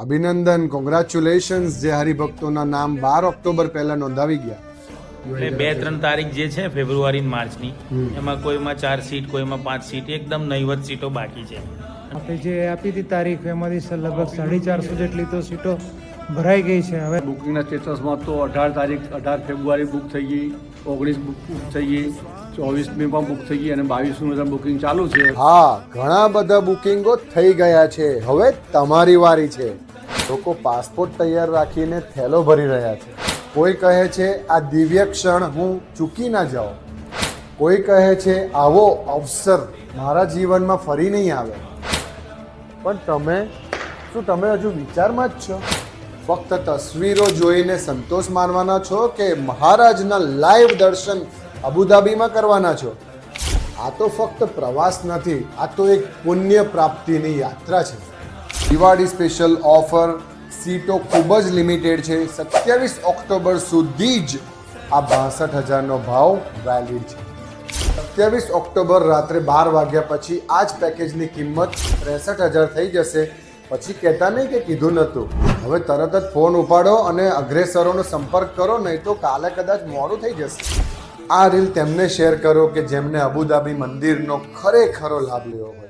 અભિનંદન, કોંગ્રેચ્યુલેશન્સ જે હરિભક્તોના નામ 12 ઓક્ટોબર પહેલા નોંધાવી ગયા. એટલે 2-3 તારીખ જે છે ફેબ્રુઆરી ને માર્ચની, એમાં કોઈમાં 4 સીટ, કોઈમાં 5 સીટ, એકદમ નહીવત સીટો બાકી છે. આપણે જે આપી હતી તારીખ એમાંથી લગભગ 450 જેટલી તો સીટો ભરાઈ ગઈ છે. હવે બુકિંગના સ્ટેટસમાં તો 18 ફેબ્રુઆરી બુક થઈ ગઈ, 19 બુક થઈ ગઈ, 24 મે પણ બુક થઈ ગઈ અને 22 બુકિંગ ચાલુ છે. હા, ઘણા બધા બુકિંગો થઈ ગયા છે. હવે તમારી વારી છે. લોકો પાસપોર્ટ તૈયાર રાખીને થેલો ભરી રહ્યા છે. કોઈ કહે છે આ દિવ્ય ક્ષણ હું ચૂકી ના જાઉં. કોઈ કહે છે આવો અવસર મારા જીવનમાં ફરી નહીં આવે. પણ તમે હજુ વિચારમાં જ છો? ફક્ત તસવીરો જોઈને સંતોષ માનવાના છો કે મહારાજના લાઈવ દર્શન અબુધાબીમાં કરવાના છો? આ તો ફક્ત પ્રવાસ નથી, આ તો એક પુણ્ય પ્રાપ્તિની યાત્રા છે. દિવાળી સ્પેશિયલ ઓફર, સીટો ખૂબ જ લિમિટેડ છે. 27 ઓક્ટોબર સુધી જ આ 62,000નો ભાવ વેલિડ છે. 27 ઓક્ટોબર રાત્રે 12 વાગ્યા પછી આ જ પેકેજની કિંમત 63,000 થઈ જશે. પછી કહેતા નહીં કે કીધું નહોતું. હવે તરત જ ફોન ઉપાડો અને અગ્રેસરોનો સંપર્ક કરો, નહીં તો કાલે કદાચ મોડું થઈ જશે. આ રીલ તેમને શેર કરો કે જેમને અબુધાબી મંદિરનો ખરેખરો લાભ લેવો હોય.